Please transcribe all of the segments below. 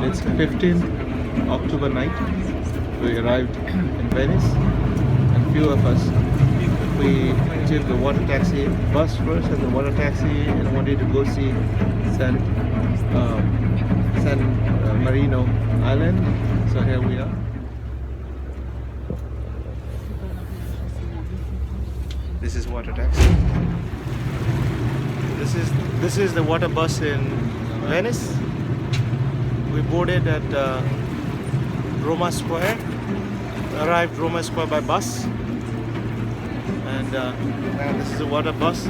It's 15th October night. We arrived in Venice, and few of us we took the water taxi bus first, and the water taxi, and wanted to go see San Marino Island. So here we are. This is water taxi. This is the water bus in Venice. We boarded at Roma Square. Arrived Roma Square by bus, and now this is a water bus.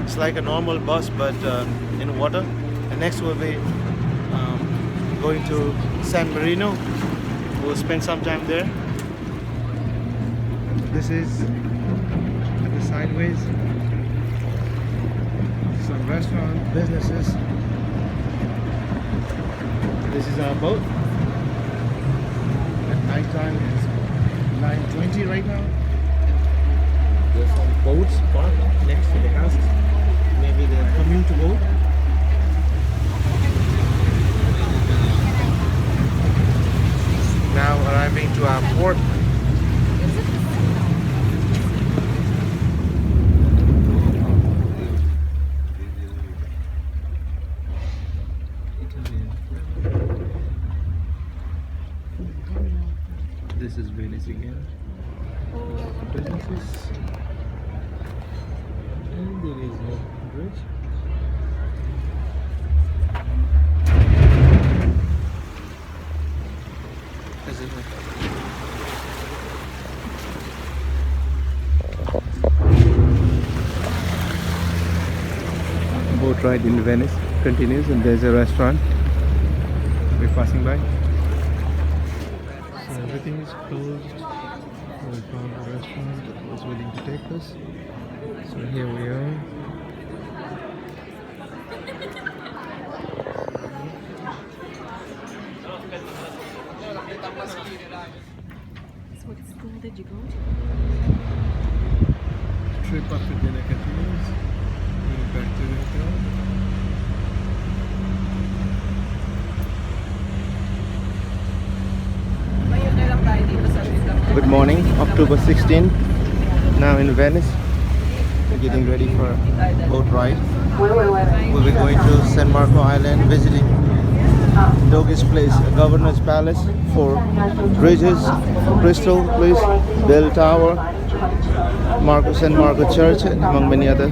It's like a normal bus, but in water. And next we'll be going to San Marino. We'll spend some time there. This is the sideways. Some restaurant, businesses. This is our boat. At night time it's 9:20 right now. There's some boats parked next to the house. Maybe they're coming to boat. Now arriving to our port. This is Venice again. Businesses. And there is a bridge. As if boat ride in Venice continues, and there's a restaurant we're passing by. So everything is closed. We found a restaurant that was willing to take us. So here we are. So what school did you go to? Trip after dinner continues. Going back to the hotel. Good morning, October 16th. Now in Venice. We're getting ready for a boat ride. We'll be going to San Marco Island, visiting Doge's Place, a governor's palace, 4 bridges, Crystal Place, Bell Tower, San Marco Church, and among many other.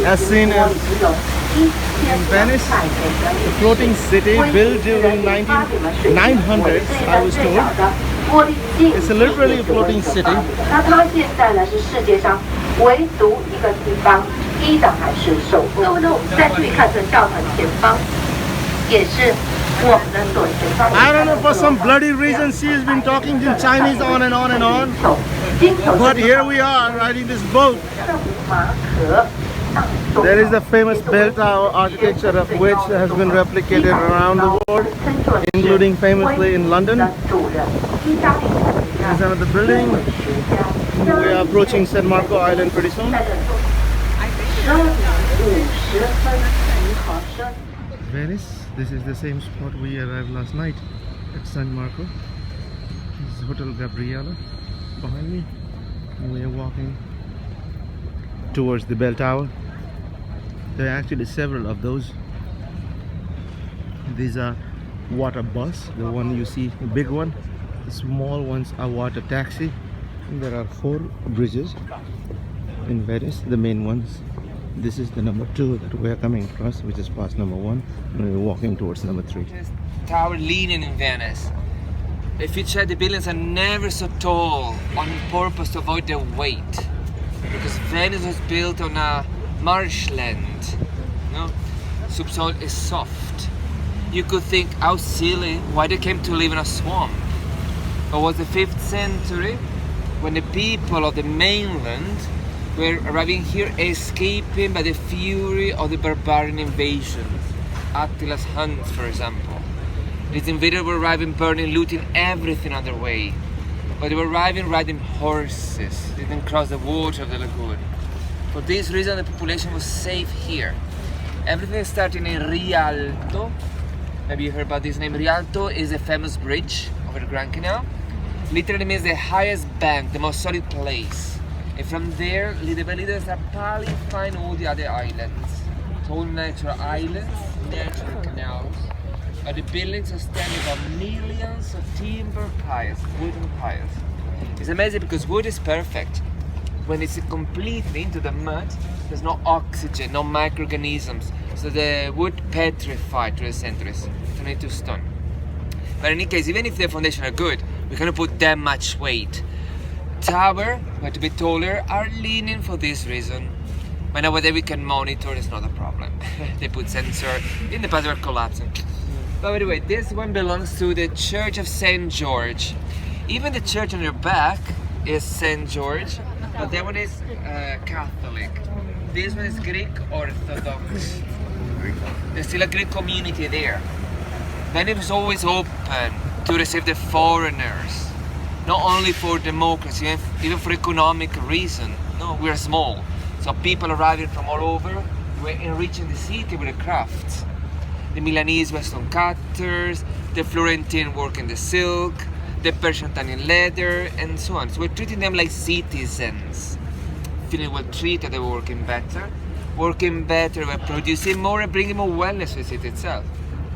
As seen in Venice, the floating city built during 900s, I was told. It's literally a floating city. 那它现在呢是世界上唯独一个地方依然还是首都。那我们再去看这教堂前方，也是我们的左前方。I don't know, for some bloody reason she has been talking in Chinese on and on and on. But here we are riding this boat. There is the famous bell tower architecture of which has been replicated around the world, including famously in London. Here's another building. We are approaching San Marco Island pretty soon. Venice. This is the same spot we arrived last night at San Marco. This is Hotel Gabriella behind me. And we are walking towards the bell tower. There are actually several of those. These are water bus, the one you see, the big one. The small ones are water taxi. And there are 4 bridges in Venice, the main ones. This is the number 2 that we are coming across, which is past number 1, and we're walking towards number 3. Tower leaning in Venice. If you check, the buildings are never so tall on purpose to avoid their weight, because Venice was built on a marshland. No, subsoil is soft. You could think how silly why they came to live in a swamp. It was the 5th century when the people of the mainland were arriving here, escaping by the fury of the barbarian invasions. Attila's hunt, for example. These invaders were arriving, burning, looting everything on their way. But they were arriving riding horses. They didn't cross the water of the lagoon. For this reason, the population was safe here. Everything started in Rialto. Maybe you heard about this name. Rialto is a famous bridge over the Grand Canal. Literally means the highest bank, the most solid place. And from there, little by little, start palifying all the other islands. It's all natural islands, natural canals. But the buildings are standing on millions of timber piles, wooden piles. It's amazing because wood is perfect. When it's completely into the mud, there's no oxygen, no microorganisms. So the wood petrified through the centuries, turning into stone. But in any case, even if the foundations are good, we cannot put that much weight. Tower, but to be taller, are leaning for this reason. But now whether we can monitor is not a problem. They put sensor in the past they were collapsing. But by the way, this one belongs to the Church of St. George. Even the church on your back is St. George, but that one is Catholic. This one is Greek Orthodox. There's still a Greek community there. Venice is always open to receive the foreigners. Not only for democracy, even for economic reason. No, we're small. So people arriving from all over, we're enriching the city with the crafts. The Milanese were stone cutters, the Florentine work in the silk, the Persian tanning leather, and so on. So we're treating them like citizens. Feeling well treated, they were working better. Working better, we're producing more and bringing more wellness to the city itself.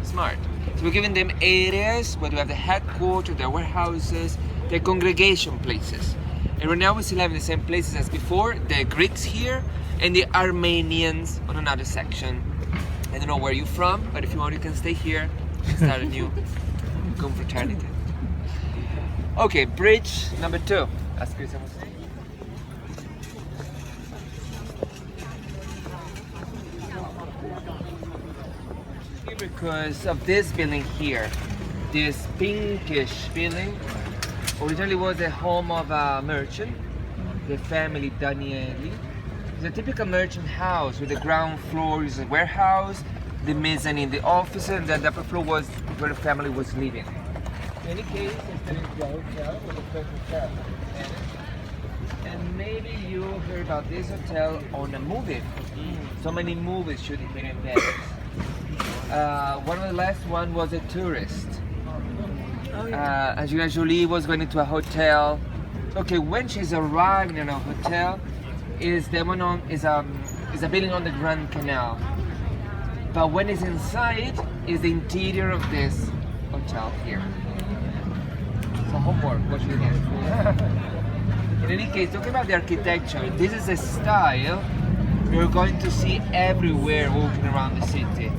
Smart. So we're giving them areas where we have the headquarters, their warehouses, their congregation places. And right now we still have the same places as before, the Greeks here and the Armenians on another section. I don't know where you're from, but if you want you can stay here and start a new confraternity. Okay, bridge number 2. As Christian was saying. Because of this building here, this pinkish building originally was the home of a merchant, the family Danieli. It's a typical merchant house with the ground floor is a warehouse, the mezzanine the office, and then the upper floor was where the family was living. In any case, it's the hotel with the first hotel. And maybe you heard about this hotel on a movie. So many movies shooting here in Venice. One of the last one was a tourist. Angelina Jolie was going into a hotel. Okay, when she's arriving in a hotel, is a building on the Grand Canal. But when it's inside, is the interior of this hotel here. So homework, what should you get? In any case, talking about the architecture, this is a style you're going to see everywhere walking around the city.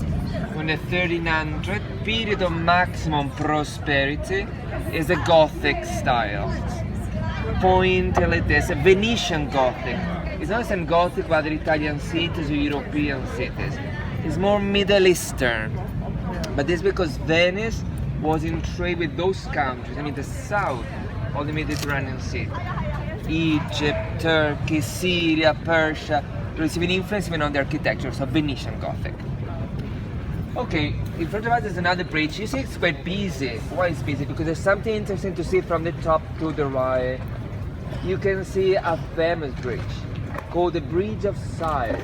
In the 1300 period of maximum prosperity is a Gothic style. Pointy like this, a Venetian Gothic. It's not St. Gothic but other Italian cities or European cities. It's more Middle Eastern. But this is because Venice was in trade with those countries, I mean the south of the Mediterranean Sea. Egypt, Turkey, Syria, Persia, receiving influence even on the architecture, so Venetian Gothic. Okay, in front of us is another bridge. You see it's quite busy. Why is busy? Because there's something interesting to see from the top to the right. You can see a famous bridge called the Bridge of Sighs.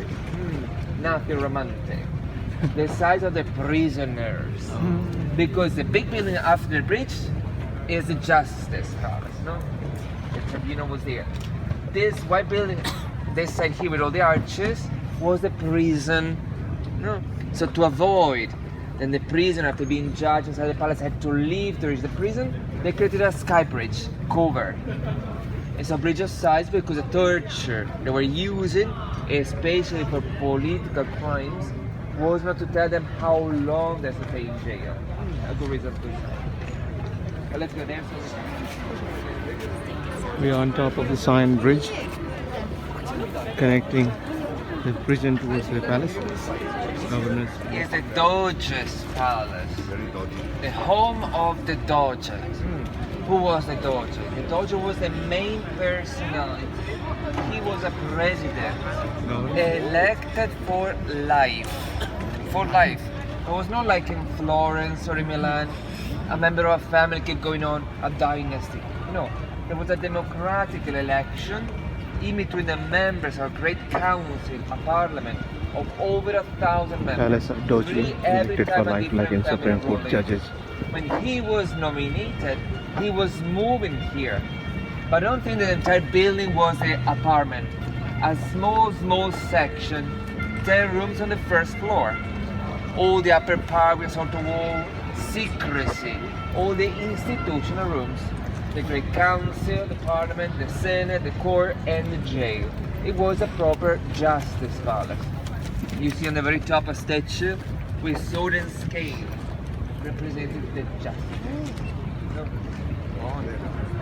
Nothing romantic. The size of the prisoners. Because the big building after the bridge is the Justice Palace, no? The tribunal was there. This white building, this side here with all the arches, was the prison. No? So to avoid then the prisoner after being judged inside the palace had to leave to reach the prison, they created a sky bridge cover. It's a bridge of size because the torture they were using, especially for political crimes, was not to tell them how long they have to stay in jail. A good reason to say. Let's go there. We are on top of the Siam Bridge, connecting the prison towards the palace. Governors. It's the Doge's palace. The home of the Doge. Who was the Doge? The Doge was the main personality. He was a president, elected for life. For life. It was not like in Florence or in Milan. a member of a family keep going on, a dynasty. No, there was a democratic election in between the members of a great council, a parliament of over 1,000 members. Palace of Doge Really, every elected for time a life like in different Supreme family Court ruled. judges. When he was nominated, he was moving here. But I don't think the entire building was an apartment. A small section, 10 rooms on the first floor. All the upper part was on the wall, secrecy, all the institutional rooms. The Great Council, the Parliament, the Senate, the Court, and the jail. It was a proper justice palace. You see on the very top a statue with sword and scale representing the justice.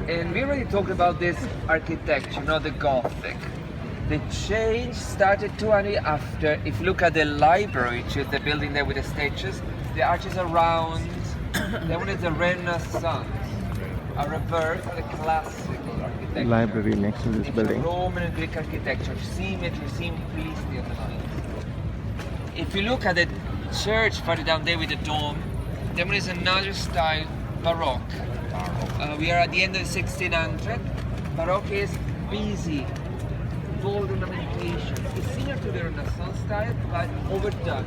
And we already talked about this architecture, not the Gothic. The change started 200 years after. If you look at the library, which is the building there with the statues, the arches around, that one is the Renaissance, a rebirth of the classical architecture. Library next to this It's building. Roman and Greek architecture, symmetry, simplicity of the lines. If you look at the church further down there with the dome, then there is another style, Baroque. We are at the end of the 1600s. Baroque is busy, bold ornamentation. It's similar to the Renaissance style, but overdone.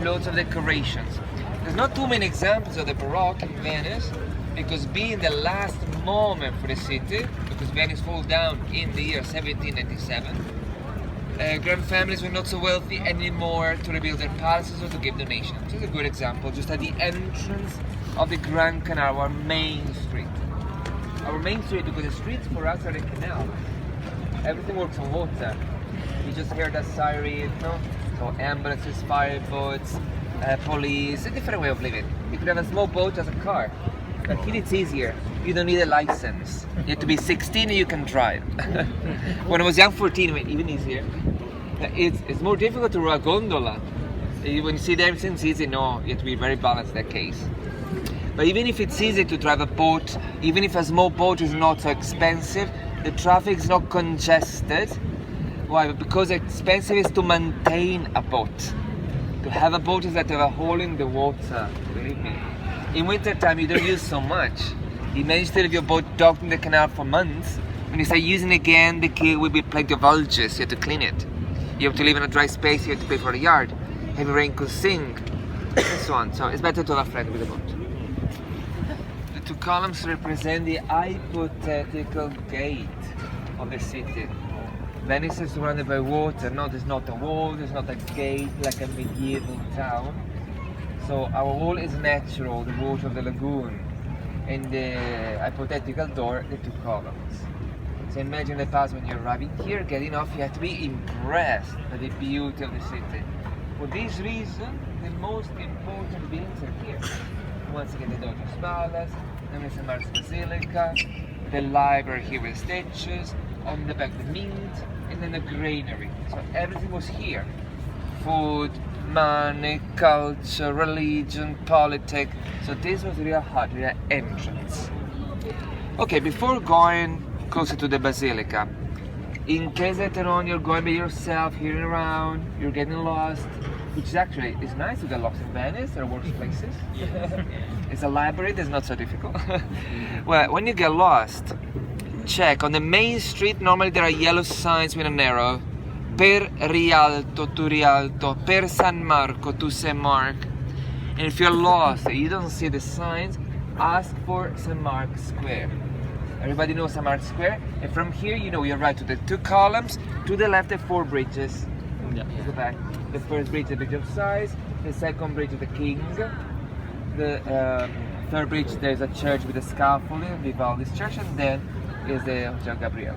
Loads of decorations. There's not too many examples of the Baroque in Venice, because being the last moment for the city, because Venice fell down in the year 1797, grand families were not so wealthy anymore to rebuild their palaces or to give donations. This is a good example, just at the entrance of the Grand Canal, our main street. Our main street, because the streets for us are the canal. Everything works on water. You just hear that siren, no? So ambulances, fireboats, police, a different way of living. You could have a small boat as a car. But here it's easier. You don't need a license. You have to be 16 and you can drive. When I was young, 14, even easier. It's more difficult to row a gondola. When you see everything's easy, no, you have to be very balanced in that case. But even if it's easy to drive a boat, even if a small boat is not so expensive, the traffic is not congested. Why? Because expensive is to maintain a boat. To have a boat is like to have a hole in the water, believe me. In winter time, you don't use so much. You manage to leave your boat docked in the canal for months. When you start using it again, the key will be plenty of algae. You have to clean it. You have to live in a dry space. You have to pay for a yard. Heavy rain could sink, and so on. So it's better to have a friend with a boat. The two columns represent the hypothetical gate of the city. Venice is surrounded by water. No, there's not a wall. There's not a gate like a medieval town. So our wall is natural, the water of the lagoon, and the hypothetical door, the two columns. So imagine the past when you're arriving here, getting off, you have to be impressed by the beauty of the city. For this reason, the most important buildings are here. Once again, the Doge's Palace, then the St. Mark's Basilica, the library here with statues, on the back the mint, and then the granary. So everything was here. Food, money, culture, religion, politics. So this was real hard, real entrance. Okay, before going closer to the basilica, in case later on you're going by yourself, hearing around, you're getting lost, which is actually, it's nice to get lost in Venice, there are worse places. It's a library, that's not so difficult. Well, when you get lost, check, on the main street normally there are yellow signs with an arrow. Per Rialto to Rialto, per San Marco to San Mark. And if you're lost and you don't see the signs, ask for St. Mark's Square. Everybody knows St. Mark's Square, and from here you know you're right to the two columns, to the left the four bridges. Yeah. Go back. The first bridge, the Bridge of Sighs, the second bridge of the King, the third bridge there's a church with a scaffolding, Vivaldi's church, and then is the Hotel Gabriele.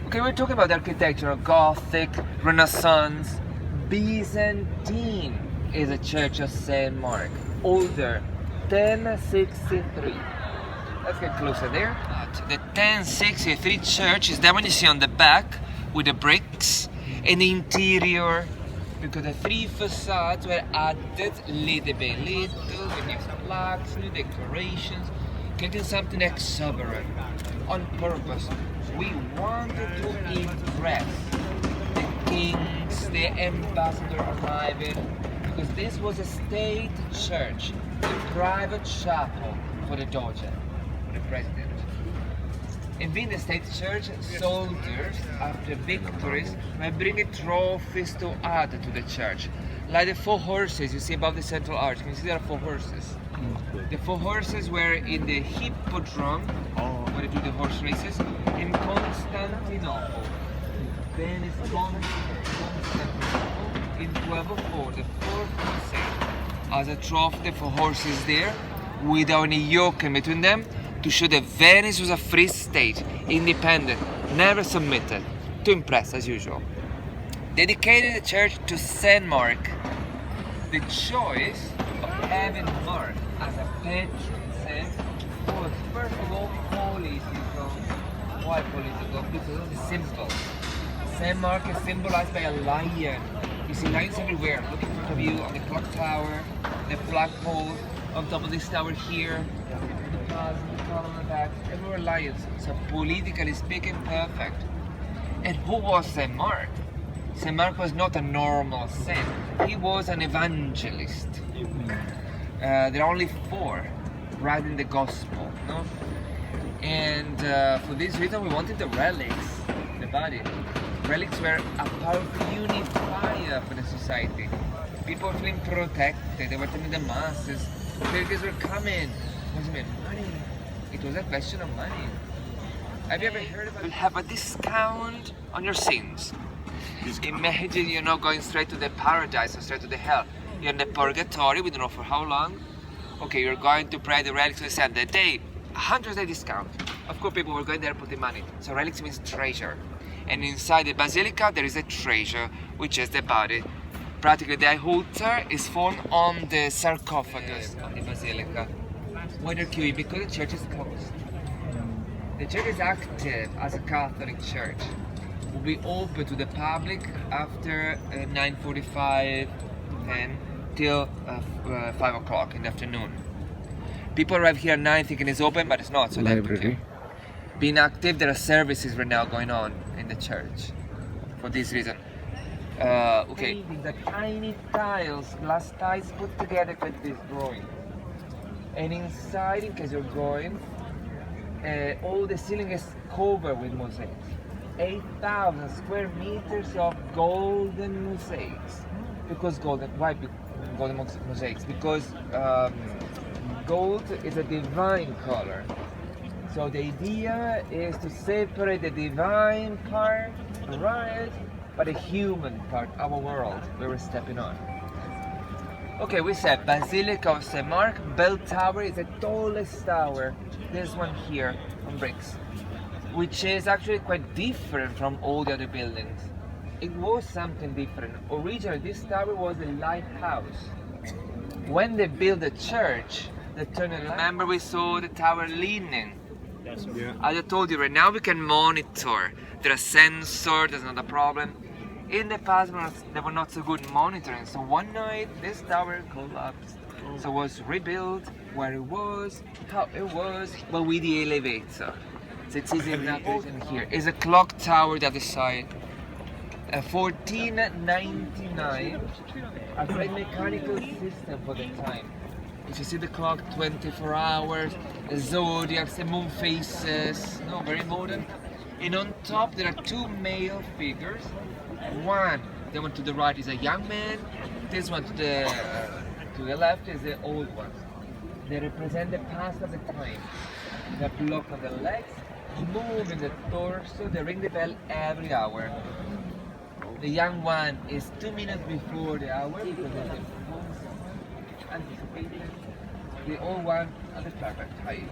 Okay, we're talking about the architecture of Gothic, Renaissance. Byzantine is a church of St. Mark, older, 1063. Let's get closer there. The 1063 church is that one you see on the back with the bricks, and the interior, because the three facades were added little by little, with new plaques, new decorations, getting something exuberant on purpose. We wanted to impress the kings, the ambassador arriving, because this was a state church, a private chapel for the Doge, for the president. In Venice state church, soldiers, after victories, were bringing trophies to add to the church. Like the 4 horses you see above the central arch. Can you see there are 4 horses? The 4 horses were in the hippodrome, where they do the horse races, in Constantinople. Venice, Constantinople, in 1204, the 4th crusade, as a trophy for horses there, without any yoke in between them, to show that Venice was a free state, independent, never submitted, to impress as usual. Dedicated the church to Saint Mark. The choice of having Mark as a patron saint was first of all political. Why political? Because of the symbol. Saint Mark is symbolized by a lion. You see lions everywhere. Look in front of you on the clock tower, the flagpole, on top of this tower here, the plaza, the column on the back, everywhere lions. So politically speaking, perfect. And who was Saint Mark? Saint Mark was not a normal saint. He was an evangelist. There are only 4 writing the gospel, no? And for this reason, we wanted the relics, the body. Relics were a powerful unifier for the society. People were feeling protected. They were attending the masses. Pilgrims were coming. It wasn't about money. It was a question of money. Have you ever heard about it? Have a discount on your sins. Imagine you're not going straight to the paradise or straight to the hell. You're in the purgatory, we don't know for how long. Okay, you're going to pray the relics of the saint that day, 100% discount. Of course, people were going there putting money. So relics means treasure. And inside the basilica, there is a treasure, which is the body. Practically, the altar is formed on the sarcophagus of the basilica. Why they're queuing? Because the church is closed. The church is active as a Catholic church. Will be open to the public after 9:45 and till 5 o'clock in the afternoon. People arrive here at 9 thinking it's open, but it's not. So library. Being active, there are services right now going on in the church for this reason. Okay, these are tiny tiles, glass tiles put together with this drawing. And inside, in case you're going, all the ceiling is covered with mosaics. 8,000 square meters of golden mosaics. Because golden, why golden mosaics? Because gold is a divine color. So the idea is to separate the divine part, right, by the human part, our world, where we're stepping on. Okay, we said Basilica of St. Mark, bell tower is the tallest tower. This one here on bricks, which is actually quite different from all the other buildings. It was something different. Originally, this tower was a lighthouse. When they built the church, they turned it. Remember, we saw the tower leaning. Yeah. As I told you, right now we can monitor. There are sensors, that's not a problem. In the past, they were not so good monitoring. So one night, this tower collapsed. So it was rebuilt, where it was, how it was, but with the elevator. So it's easy enough here. It's a clock tower the other side. 1499, a great mechanical system for the time. If you see the clock, 24 hours, the zodiacs, the moon phases, no, very modern. And on top there are 2 male figures. One, the one to the right is a young man. This one to the left is the old one. They represent the past of the time. They block on the legs, move in the torso, they ring the bell every hour. The young one is 2 minutes before the hour because it's the most anticipated. The old one at the perfect height.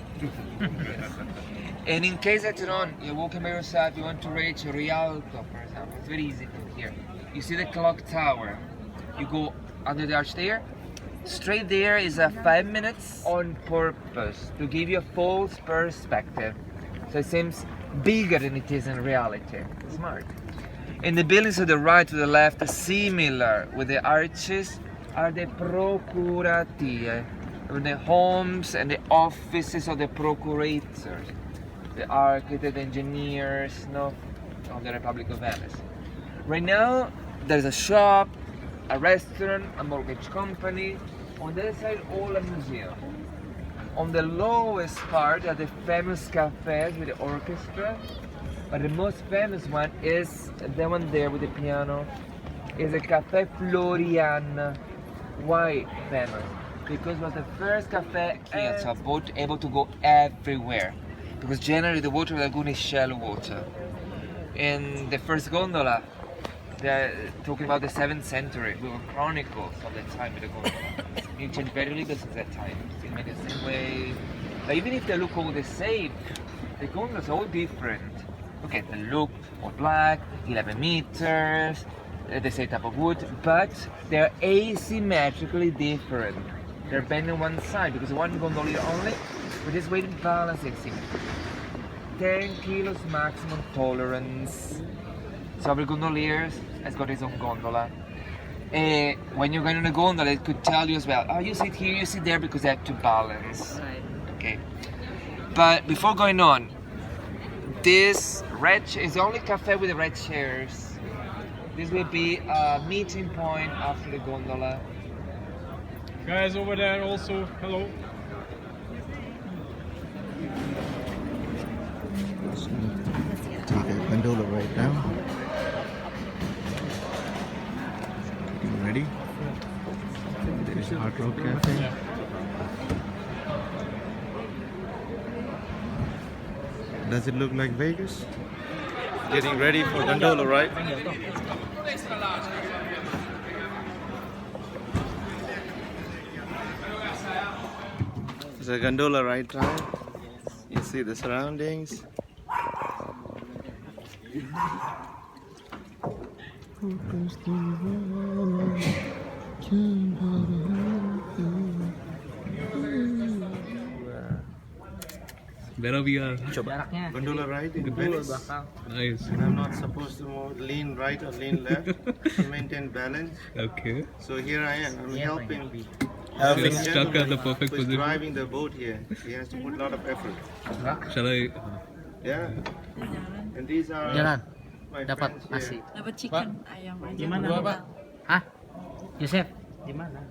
And in case later on you're walking by yourself, you want to reach Rialto, for example, it's very easy from here. You see the clock tower, you go under the arch there, straight there is a 5 minutes on purpose to give you a false perspective. So it seems bigger than it is in reality. Smart. And the buildings to the right, to the left, similar with the arches, are the procuratie, the homes and the offices of the procurators, the architects, engineers, no, of the Republic of Venice. Right now, there's a shop, a restaurant, a mortgage company. On the other side, all a museum. On the lowest part are the famous cafes with the orchestra, but the most famous one is the one there with the piano. Is a Cafe Florian. Why famous? Because it was the first cafe so boat able to go everywhere. Because generally the water of the lagoon is shallow water. In the first gondola, they're talking about the 7th century. We were chronicles of that time with the gondola. It changed very little since that time. Still made the same way. But even if they look all the same, the gondolas are all different. Okay, they look all black, 11 meters, the same type of wood, but they're asymmetrically different. They're bent on one side because one gondolier only, with this weight and balance asymmetry. 10 kilos maximum tolerance. So every gondolier has got his own gondola. When you're going on a gondola, it could tell you as well, oh, you sit here, you sit there, because they have to balance. Right. Okay. But before going on, this red is the only cafe with the red chairs. This will be a meeting point after the gondola. Guys over there also, hello. Take a gondola right now. Getting ready. There's Hard Rock Cafe. Does it look like Vegas? Getting ready for gondola, right? It's a gondola ride time. You see the surroundings. Where we are? Gondola ride in Venice. Nice. And I'm not supposed to lean right or lean left to maintain balance. Okay. So here I am. I'm helping. You're stuck at the perfect who's position. driving the boat here. He has to put a lot of effort. Shall I? Yeah. And these are my friends here. Dapat chicken ayam aja. Gimana? Belum. Hah? Yosef, di mana?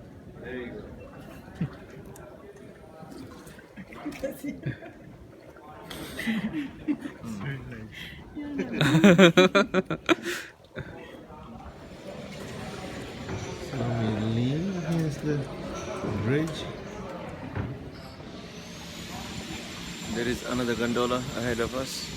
There you go. So we lean against the bridge. There is another gondola ahead of us.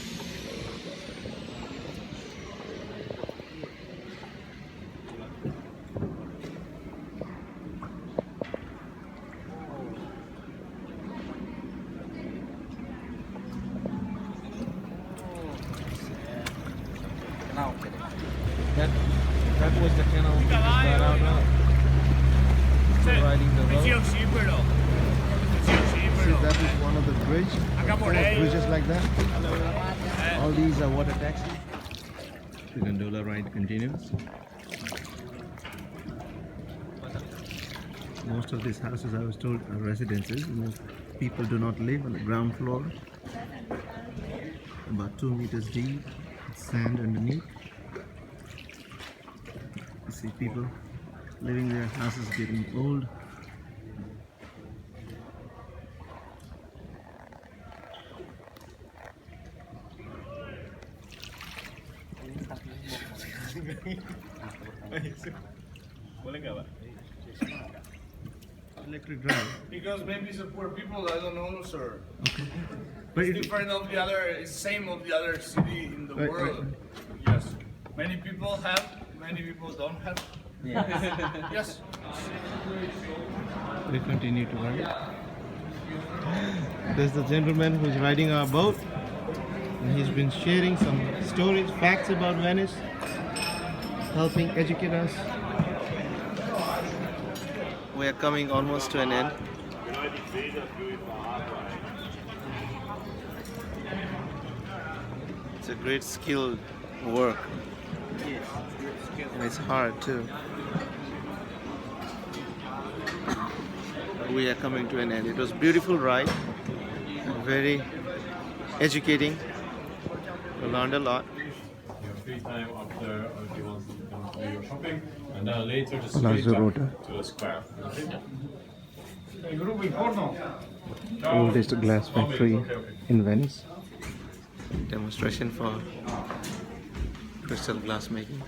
That was the canal we just got out of. Riding the road. See, that is one of the bridges like that. All these are water taxis. The gondola ride continues. Most of these houses, I was told, are residences. Most people do not live on the ground floor. About 2 meters deep, sand underneath. You see people living their houses getting old. Electric drive. Because maybe it's poor people, I don't know, sir. Okay. But It's it, different of the other, it's same of the other city in the Right, world. right. Yes. Many people have, many people don't have. Yes. we continue to ride. There's the gentleman who's riding our boat, and he's been sharing some stories, facts about Venice, helping educate us. We are coming almost to an end. It's a great skilled work. And it's hard too. We are coming to an end. It was a beautiful ride, very educating. We learned a lot. Your free time after you want to do your shopping, And then later the Palazzo street Rota. to the square. Oldest glass factory in Venice. Demonstration for crystal glass making.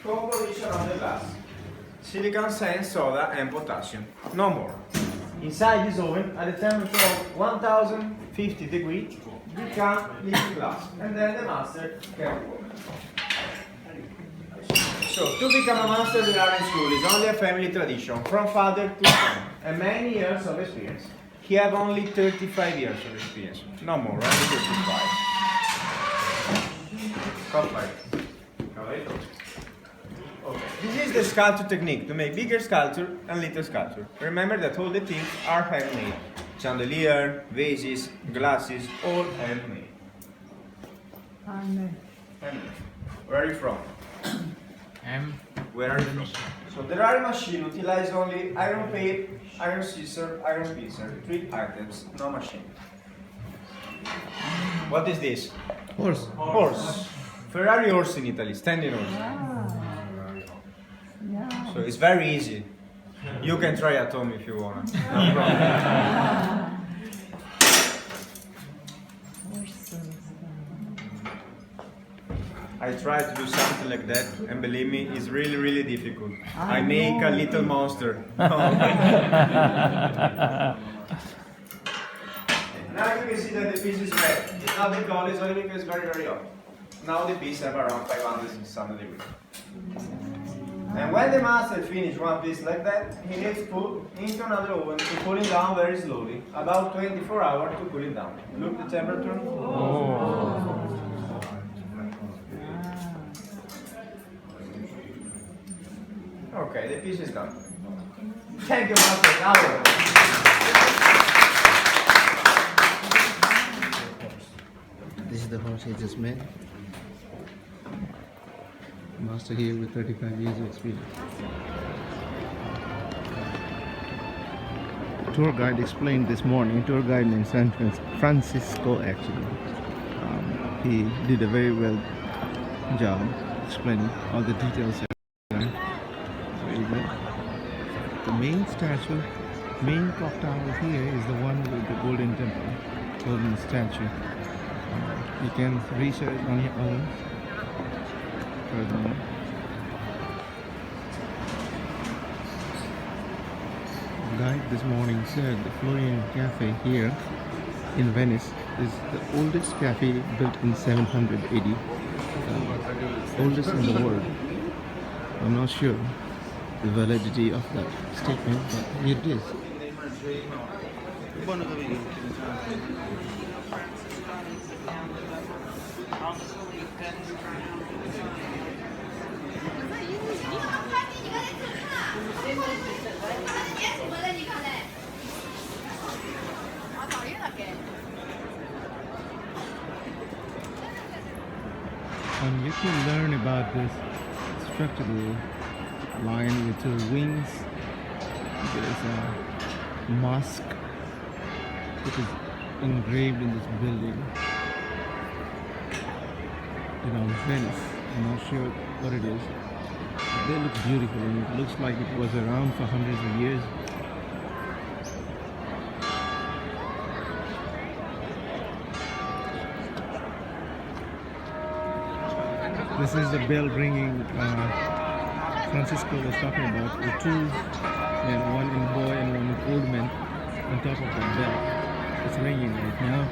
Composition of the glass. Silicon, sand, soda and potassium. No more. Inside this oven, at a temperature of 1050 degrees, become liquid glass. And then the master can work. So, to become a master of the art in school is only a family tradition, from father to son, and many years of experience. He have only 35 years of experience. No more, only 35. Okay. This is the sculpture technique, to make bigger sculpture and little sculpture. Remember that all the things are handmade. Chandelier, vases, glasses, all handmade. Handmade. Where are you from? Where are you from? So there are machines utilize only iron plate, iron scissor, iron pincer, 3 items, no machine. What is this? Horse. Horse. Ferrari horse in Italy, standing horse. So it's very easy. You can try at home if you want. No problem. I try to do something like that, and believe me, it's really, really difficult. I make a little monster. Now you can see that the piece is red. It's not because it's only because it's very, very hot. Now the piece have around 500, 600 degrees. And when the master finishes one piece like that, he needs to put into another oven to cool it down very slowly, about 24 hours to cool it down. Look the temperature. Oh. Okay, the piece is done. Thank you, master. Now. This is the horse he just made. Master here with 35 years of experience. Tour guide explained this morning. Tour guide named San Francisco actually. He did a very well job explaining all the details. Very good. The main statue, main clock tower here is the one with the golden temple, golden statue. You can research on your own. The guide this morning said the Florian Cafe here in Venice is the oldest cafe built in 780, oldest in the world. I'm not sure the validity of that statement, but here it is. And you can learn about this structural line with two wings. There is a mosque which is engraved in this building. Venice. I'm not sure what it is. But they look beautiful, and it looks like it was around for hundreds of years. This is the bell ringing Francisco was talking about. The two men, one in boy and one in old man, on top of the bell. It's ringing right now.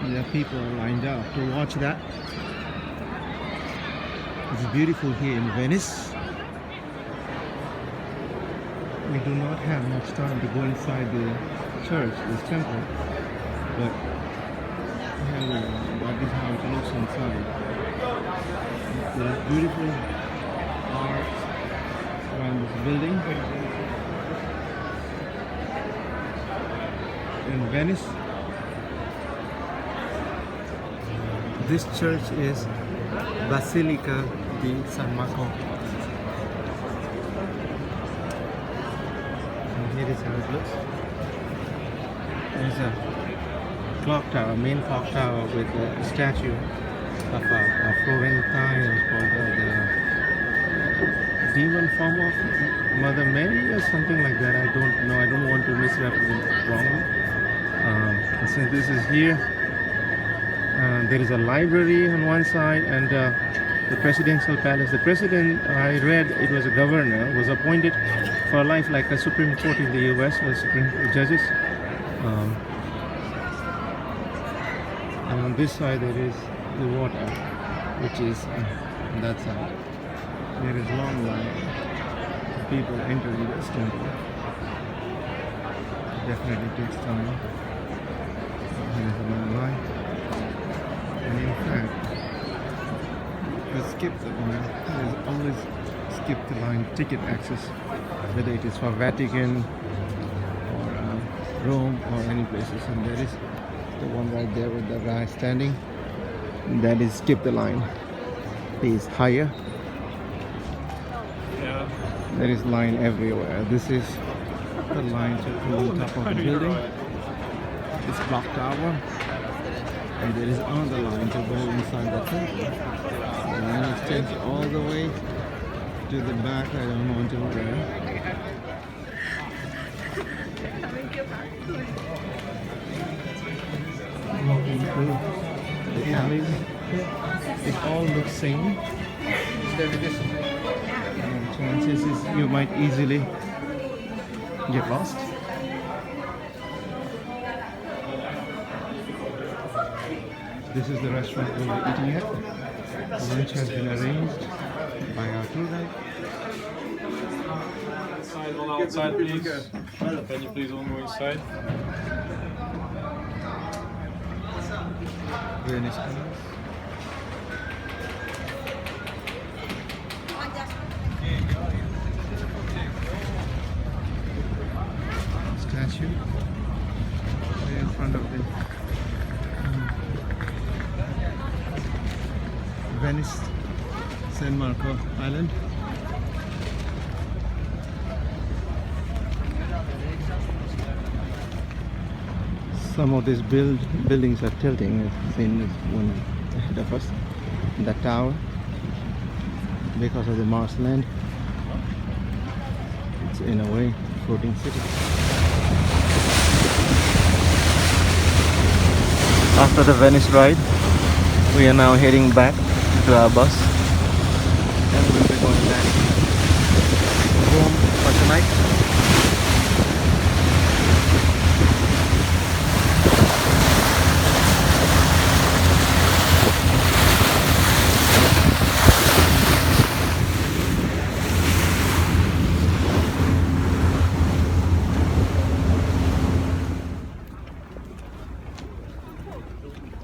There are people lined up to watch that. It's beautiful here in Venice. We do not have much time to go inside the church, this temple, but here we are. That is how it looks inside. There's beautiful art around this building. In Venice, this church is Basilica di San Marco. And here is how it looks. There's a clock tower, main clock tower with a statue of a Florentine called the demon form of Mother Mary or something like that. I don't know. I don't want to misrepresent it wrongly. Since this is here, there is a library on one side and the presidential palace. The president, I read, it was a governor, was appointed for life like a Supreme Court in the US, or Supreme Court judges. And on this side there is the water, which is on that side. There is long line of people entering this temple. Definitely takes time. There is a long line. And in fact, you skip the line. There's always skip the line ticket access, whether it is for Vatican or Rome or any places. And there is the one right there with the guy standing. That is skip the line. Pays higher. Yeah. There is line everywhere. This is the line to go on top of the building. This clock tower. And there is another line to go inside the temple. The line extends all the way to the back. I don't know until where. Walking through the alleys. It all looks same. And chances is you might easily get lost. This is the restaurant we'll be eating at. Lunch has been arranged by our tour guide. Outside, one outside, please. Can you please all go inside? Venice canals. Statue right in front of the Venice San Marco Island. Some of these buildings are tilting. I've seen this one ahead of us, the tower, because of the marshland. It's in a way floating city. After the Venice ride, we are now heading back to our bus and we'll be going back home for tonight.